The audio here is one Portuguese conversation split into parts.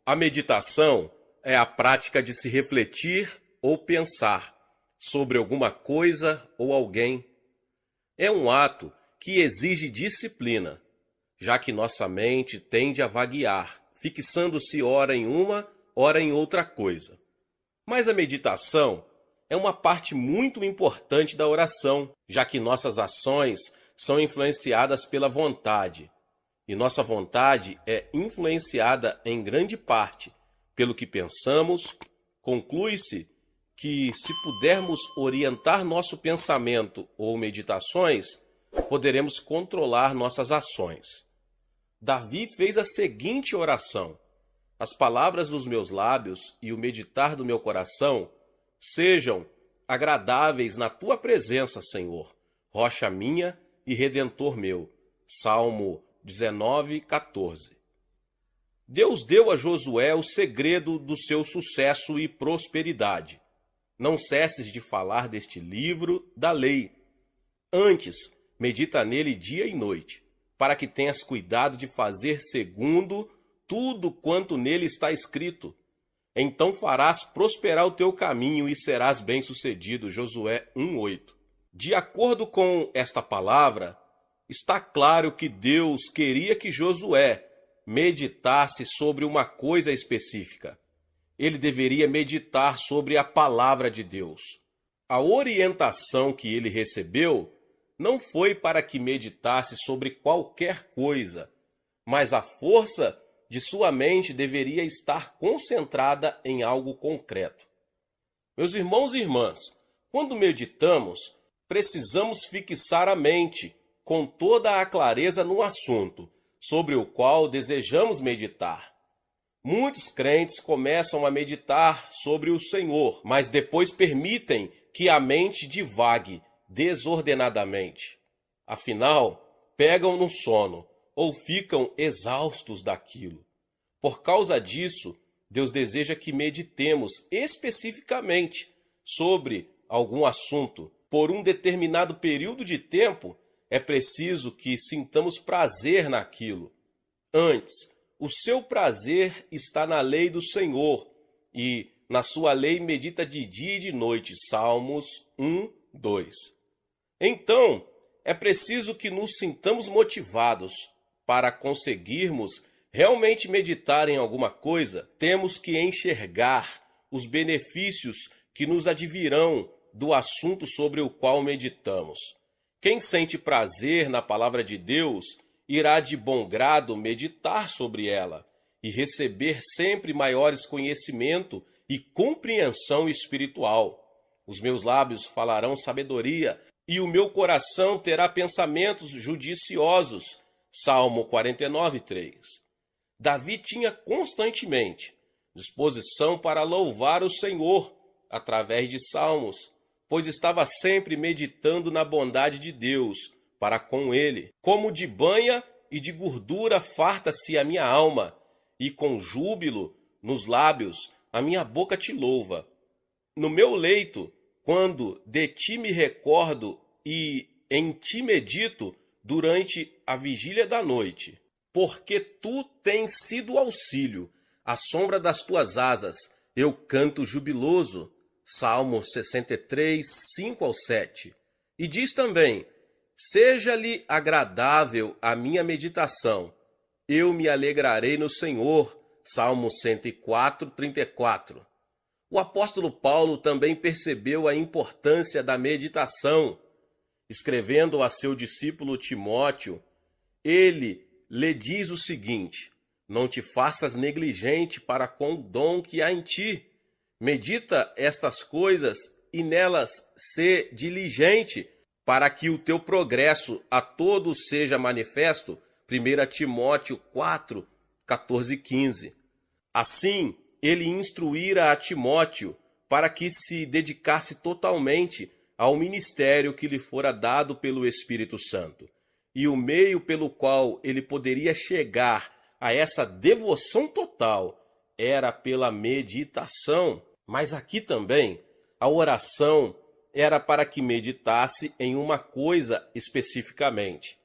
A meditação é a prática de se refletir ou pensar sobre alguma coisa ou alguém. É um ato que exige disciplina, já que nossa mente tende a vaguear, fixando-se ora em uma, ora em outra coisa. Mas a meditação é uma parte muito importante da oração, já que nossas ações são influenciadas pela vontade. E nossa vontade é influenciada em grande parte pelo que pensamos. Conclui-se que, se pudermos orientar nosso pensamento ou meditações, poderemos controlar nossas ações. Davi fez a seguinte oração: as palavras dos meus lábios e o meditar do meu coração sejam agradáveis na tua presença, Senhor, rocha minha e redentor meu. Salmo 19:14. Deus deu a Josué o segredo do seu sucesso e prosperidade. Não cesses de falar deste livro da lei. Antes, medita nele dia e noite, para que tenhas cuidado de fazer segundo tudo quanto nele está escrito. Então farás prosperar o teu caminho e serás bem-sucedido. Josué 1:8. De acordo com esta palavra, está claro que Deus queria que Josué meditasse sobre uma coisa específica. Ele deveria meditar sobre a palavra de Deus. A orientação que ele recebeu não foi para que meditasse sobre qualquer coisa, mas a força de sua mente deveria estar concentrada em algo concreto. Meus irmãos e irmãs, quando meditamos, precisamos fixar a mente com toda a clareza no assunto sobre o qual desejamos meditar. Muitos crentes começam a meditar sobre o Senhor, mas depois permitem que a mente divague desordenadamente. Afinal, pegam no sono ou ficam exaustos daquilo. Por causa disso, Deus deseja que meditemos especificamente sobre algum assunto. Por um determinado período de tempo, é preciso que sintamos prazer naquilo. Antes, o seu prazer está na lei do Senhor, e na sua lei medita de dia e de noite. Salmos 1:2. Então, é preciso que nos sintamos motivados. Para conseguirmos realmente meditar em alguma coisa, temos que enxergar os benefícios que nos advirão do assunto sobre o qual meditamos. Quem sente prazer na palavra de Deus irá de bom grado meditar sobre ela e receber sempre maiores conhecimento e compreensão espiritual. Os meus lábios falarão sabedoria e o meu coração terá pensamentos judiciosos. Salmo 49:3. Davi tinha constantemente disposição para louvar o Senhor através de salmos, pois estava sempre meditando na bondade de Deus para com ele. Como de banha e de gordura farta-se a minha alma, e com júbilo nos lábios a minha boca te louva. No meu leito, quando de ti me recordo e em ti medito durante a vigília da noite, porque tu tens sido auxílio, à sombra das tuas asas eu canto jubiloso. Salmo 63, 5-7. E diz também: seja-lhe agradável a minha meditação, eu me alegrarei no Senhor. Salmo 104, 34. O apóstolo Paulo também percebeu a importância da meditação. Escrevendo a seu discípulo Timóteo, ele lhe diz o seguinte: não te faças negligente para com o dom que há em ti. Medita estas coisas e nelas sê diligente, para que o teu progresso a todos seja manifesto. 1 Timóteo 4, 14 e 15. Assim, ele instruíra a Timóteo para que se dedicasse totalmente ao ministério que lhe fora dado pelo Espírito Santo. E o meio pelo qual ele poderia chegar a essa devoção total era pela meditação. Mas aqui também, a oração era para que meditasse em uma coisa especificamente,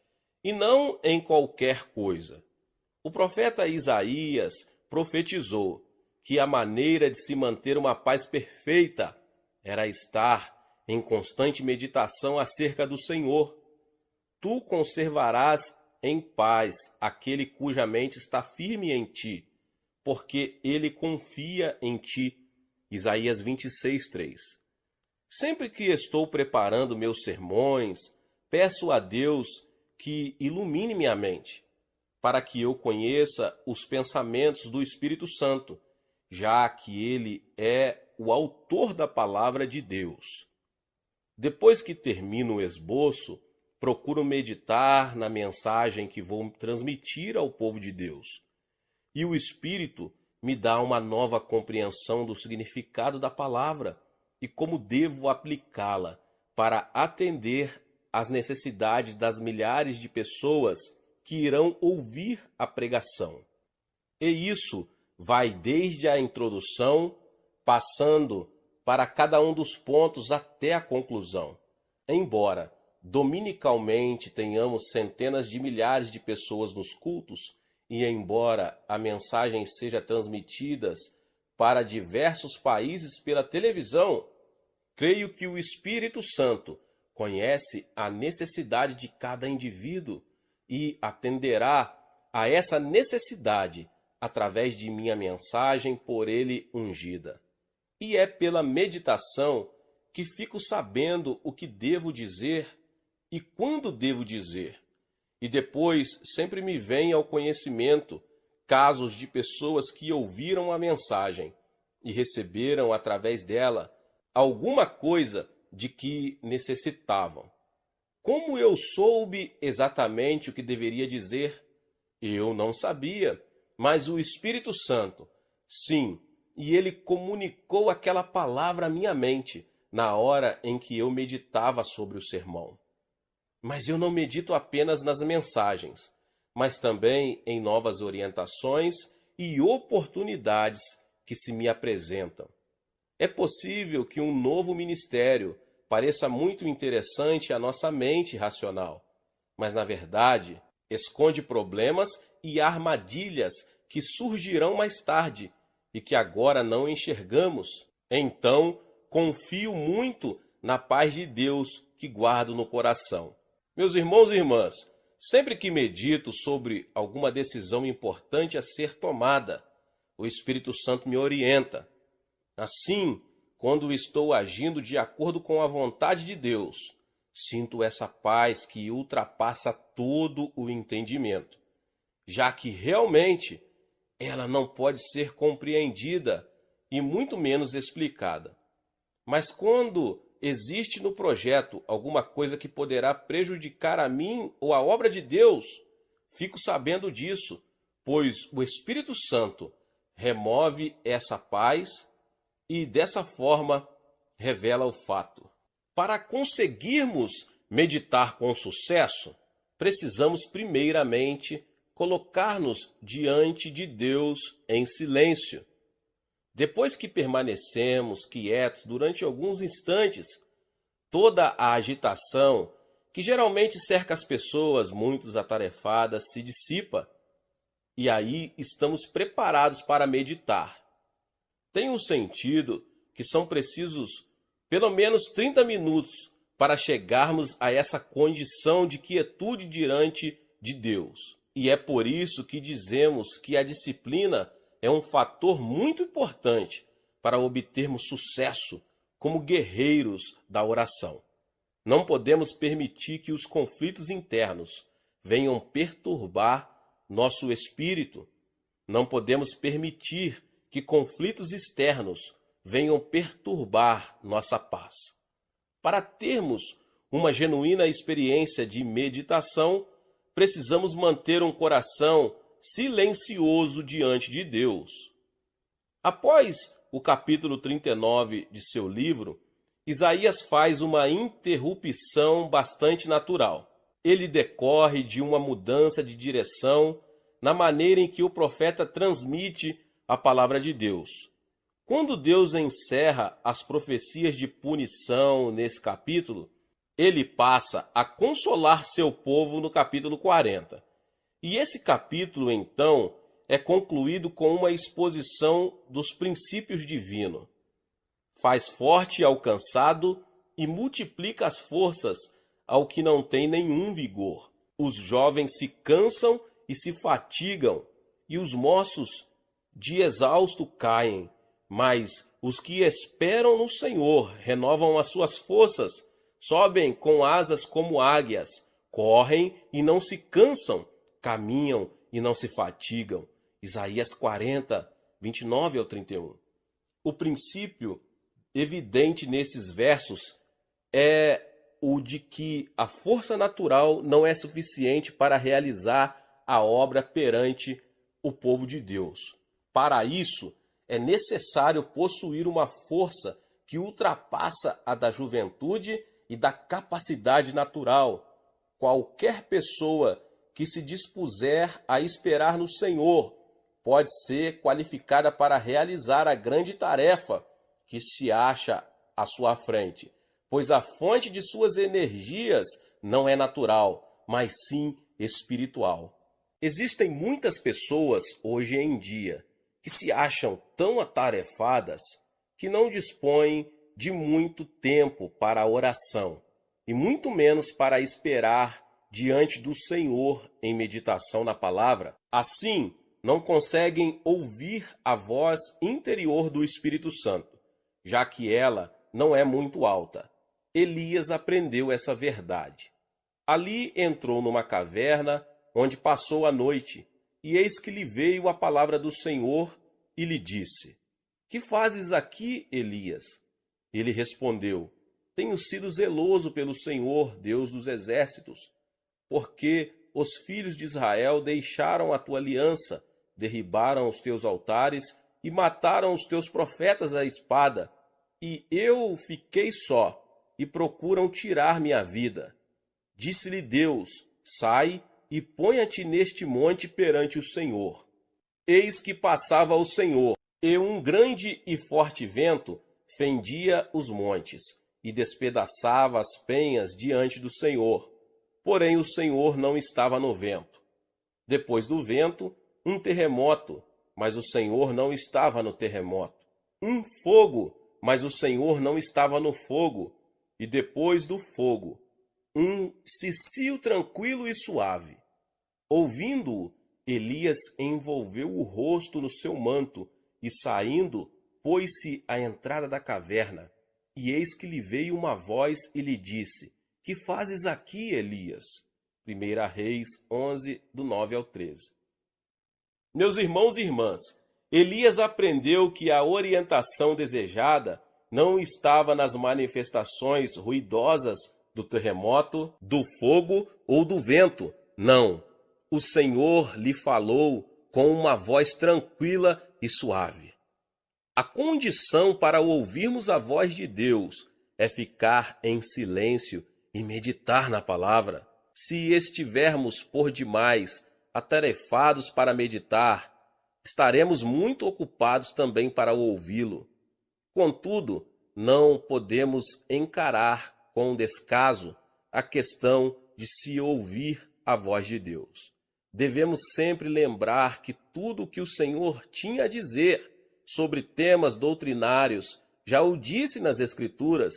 e não em qualquer coisa. O profeta Isaías profetizou que a maneira de se manter uma paz perfeita era estar em constante meditação acerca do Senhor. Tu conservarás em paz aquele cuja mente está firme em ti, porque ele confia em ti. Isaías 26:3. Sempre que estou preparando meus sermões, peço a Deus que ilumine minha mente, para que eu conheça os pensamentos do Espírito Santo, já que ele é o autor da palavra de Deus. Depois que termino o esboço, procuro meditar na mensagem que vou transmitir ao povo de Deus. E o Espírito me dá uma nova compreensão do significado da palavra e como devo aplicá-la para atender às necessidades das milhares de pessoas que irão ouvir a pregação. E isso vai desde a introdução, passando para cada um dos pontos até a conclusão. Embora dominicalmente tenhamos centenas de milhares de pessoas nos cultos, e embora a mensagem seja transmitida para diversos países pela televisão, creio que o Espírito Santo conhece a necessidade de cada indivíduo e atenderá a essa necessidade através de minha mensagem por ele ungida. E é pela meditação que fico sabendo o que devo dizer e quando devo dizer. E depois sempre me vem ao conhecimento casos de pessoas que ouviram a mensagem e receberam através dela alguma coisa de que necessitavam. Como eu soube exatamente o que deveria dizer? Eu não sabia, mas o Espírito Santo, sim, e ele comunicou aquela palavra à minha mente na hora em que eu meditava sobre o sermão. Mas eu não medito apenas nas mensagens, mas também em novas orientações e oportunidades que se me apresentam. É possível que um novo ministério pareça muito interessante à nossa mente racional, mas na verdade esconde problemas e armadilhas que surgirão mais tarde e que agora não enxergamos. Então, confio muito na paz de Deus que guardo no coração. Meus irmãos e irmãs, sempre que medito sobre alguma decisão importante a ser tomada, o Espírito Santo me orienta. Assim, quando estou agindo de acordo com a vontade de Deus, sinto essa paz que ultrapassa todo o entendimento, já que realmente ela não pode ser compreendida e muito menos explicada. Mas quando existe no projeto alguma coisa que poderá prejudicar a mim ou a obra de Deus, fico sabendo disso, pois o Espírito Santo remove essa paz e dessa forma revela o fato. Para conseguirmos meditar com sucesso, precisamos primeiramente colocar-nos diante de Deus em silêncio. Depois que permanecemos quietos durante alguns instantes, toda a agitação que geralmente cerca as pessoas muito atarefadas se dissipa, e aí estamos preparados para meditar. Tenho sentido que são precisos pelo menos 30 minutos para chegarmos a essa condição de quietude diante de Deus. E é por isso que dizemos que a disciplina é um fator muito importante para obtermos sucesso como guerreiros da oração. Não podemos permitir que os conflitos internos venham perturbar nosso espírito. Não podemos permitir que conflitos externos venham perturbar nossa paz. Para termos uma genuína experiência de meditação, precisamos manter um coração silencioso diante de Deus. Após o capítulo 39 de seu livro, Isaías faz uma interrupção bastante natural. Ele decorre de uma mudança de direção na maneira em que o profeta transmite a palavra de Deus. Quando Deus encerra as profecias de punição nesse capítulo, ele passa a consolar seu povo no capítulo 40. E esse capítulo, então, é concluído com uma exposição dos princípios divinos. Faz forte ao cansado e multiplica as forças ao que não tem nenhum vigor. Os jovens se cansam e se fatigam, e os moços de exausto caem, mas os que esperam no Senhor renovam as suas forças, sobem com asas como águias, correm e não se cansam, caminham e não se fatigam. Isaías 40, 29 ao 31. O princípio evidente nesses versos é o de que a força natural não é suficiente para realizar a obra perante o povo de Deus. Para isso, é necessário possuir uma força que ultrapassa a da juventude e da capacidade natural. Qualquer pessoa que se dispuser a esperar no Senhor pode ser qualificada para realizar a grande tarefa que se acha à sua frente, pois a fonte de suas energias não é natural, mas sim espiritual. Existem muitas pessoas hoje em dia que se acham tão atarefadas que não dispõem de muito tempo para a oração e muito menos para esperar diante do Senhor em meditação na palavra. Assim, não conseguem ouvir a voz interior do Espírito Santo, já que ela não é muito alta. Elias aprendeu essa verdade. Ali entrou numa caverna, onde passou a noite, e eis que lhe veio a palavra do Senhor e lhe disse: Que fazes aqui, Elias? Ele respondeu: Tenho sido zeloso pelo Senhor, Deus dos exércitos, porque os filhos de Israel deixaram a tua aliança, derribaram os teus altares e mataram os teus profetas à espada, e eu fiquei só, e procuram tirar minha vida. Disse-lhe Deus: Sai e ponha-te neste monte perante o Senhor. Eis que passava o Senhor, e um grande e forte vento fendia os montes, e despedaçava as penhas diante do Senhor. Porém o Senhor não estava no vento. Depois do vento, um terremoto, mas o Senhor não estava no terremoto. Um fogo, mas o Senhor não estava no fogo. E depois do fogo, um cicio tranquilo e suave. Ouvindo-o, Elias envolveu o rosto no seu manto e, saindo, pôs-se à entrada da caverna. E eis que lhe veio uma voz e lhe disse: Que fazes aqui, Elias? 1 Reis 11, do 9 ao 13. Meus irmãos e irmãs, Elias aprendeu que a orientação desejada não estava nas manifestações ruidosas do terremoto, do fogo ou do vento. Não. O Senhor lhe falou com uma voz tranquila e suave. A condição para ouvirmos a voz de Deus é ficar em silêncio e meditar na palavra. Se estivermos por demais atarefados para meditar, estaremos muito ocupados também para ouvi-lo. Contudo, não podemos encarar com descaso a questão de se ouvir a voz de Deus. Devemos sempre lembrar que tudo o que o Senhor tinha a dizer sobre temas doutrinários já o disse nas Escrituras.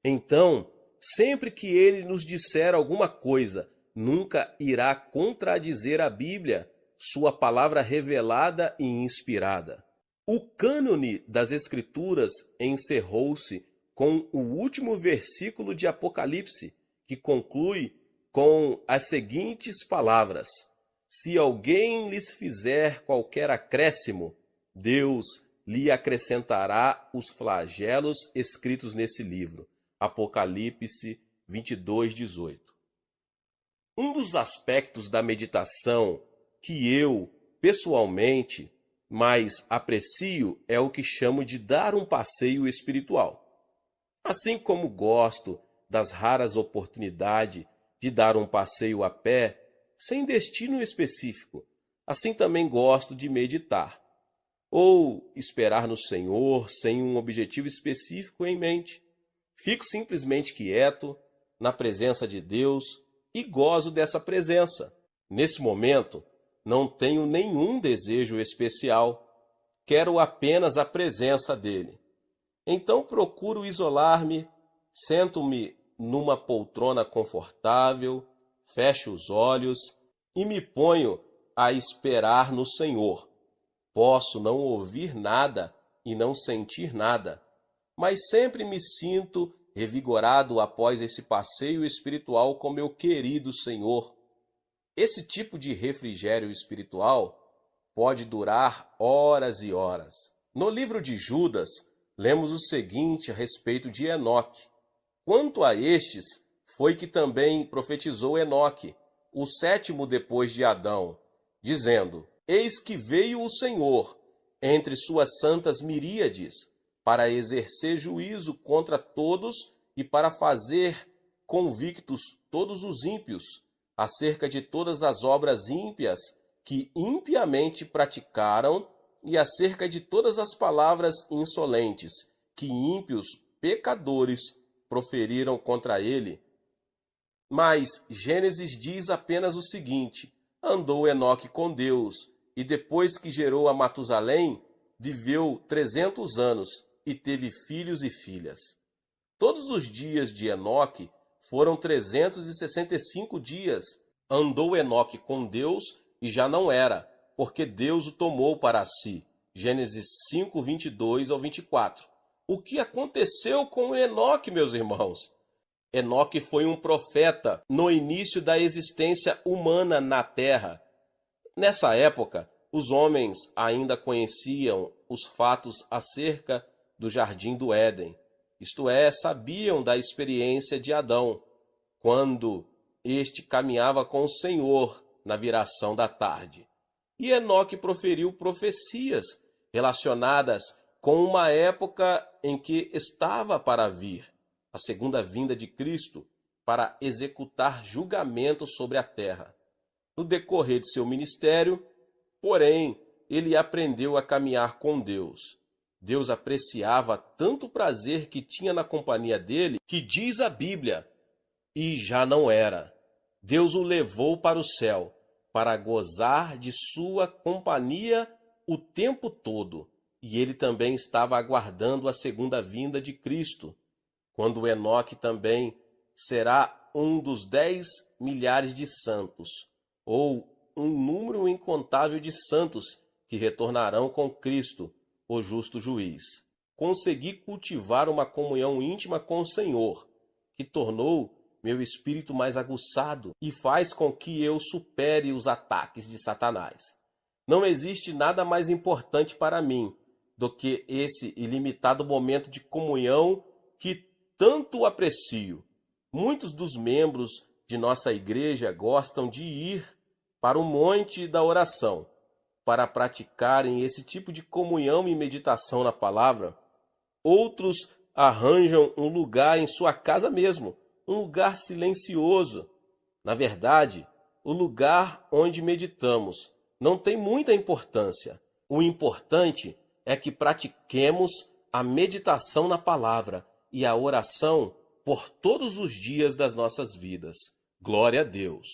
Então, sempre que ele nos disser alguma coisa, nunca irá contradizer a Bíblia, sua palavra revelada e inspirada. O cânone das Escrituras encerrou-se com o último versículo de Apocalipse, que conclui com as seguintes palavras: Se alguém lhes fizer qualquer acréscimo, Deus lhe acrescentará os flagelos escritos nesse livro. Apocalipse 22, 18. Um dos aspectos da meditação que eu, pessoalmente, mais aprecio é o que chamo de dar um passeio espiritual. Assim como gosto das raras oportunidades de dar um passeio a pé, sem destino específico, assim também gosto de meditar, ou esperar no Senhor sem um objetivo específico em mente. Fico simplesmente quieto, na presença de Deus, e gozo dessa presença. Nesse momento, Não tenho nenhum desejo especial. Quero apenas a presença dele. Então procuro isolar-me, sento-me numa poltrona confortável, fecho os olhos e me ponho a esperar no Senhor. Posso não ouvir nada e não sentir nada, mas sempre me sinto revigorado após esse passeio espiritual com meu querido Senhor. Esse tipo de refrigério espiritual pode durar horas e horas. No livro de Judas, lemos o seguinte a respeito de Enoque. Quanto a estes, foi que também profetizou Enoque, o sétimo depois de Adão, dizendo: Eis que veio o Senhor entre suas santas miríades, para exercer juízo contra todos e para fazer convictos todos os ímpios, acerca de todas as obras ímpias que impiamente praticaram, e acerca de todas as palavras insolentes que ímpios pecadores proferiram contra ele. Mas Gênesis diz apenas o seguinte: andou Enoque com Deus, e depois que gerou a Matusalém, viveu 300 anos e teve filhos e filhas. Todos os dias de Enoque foram 365 dias. Andou Enoque com Deus e já não era, porque Deus o tomou para si. Gênesis 5, 22 ao 24. O que aconteceu com Enoque, meus irmãos? Enoque foi um profeta no início da existência humana na terra. Nessa época, os homens ainda conheciam os fatos acerca do jardim do Éden. Isto é, sabiam da experiência de Adão, quando este caminhava com o Senhor na viração da tarde. E Enoque proferiu profecias relacionadas com uma época em que estava para vir, a segunda vinda de Cristo, para executar julgamento sobre a terra. No decorrer de seu ministério, porém, ele aprendeu a caminhar com Deus. Deus apreciava tanto o prazer que tinha na companhia dele, que diz a Bíblia, e já não era. Deus o levou para o céu, para gozar de sua companhia o tempo todo. E ele também estava aguardando a segunda vinda de Cristo, quando Enoque também será um dos 10 milhares de santos, ou um número incontável de santos que retornarão com Cristo, o justo juiz. Consegui cultivar uma comunhão íntima com o Senhor, que tornou meu espírito mais aguçado e faz com que eu supere os ataques de Satanás. Não existe nada mais importante para mim do que esse ilimitado momento de comunhão que tanto aprecio. Muitos dos membros de nossa igreja gostam de ir para o monte da oração para praticarem esse tipo de comunhão e meditação na palavra. Outros arranjam um lugar em sua casa mesmo, um lugar silencioso. Na verdade, o lugar onde meditamos não tem muita importância. O importante é que pratiquemos a meditação na palavra e a oração por todos os dias das nossas vidas. Glória a Deus.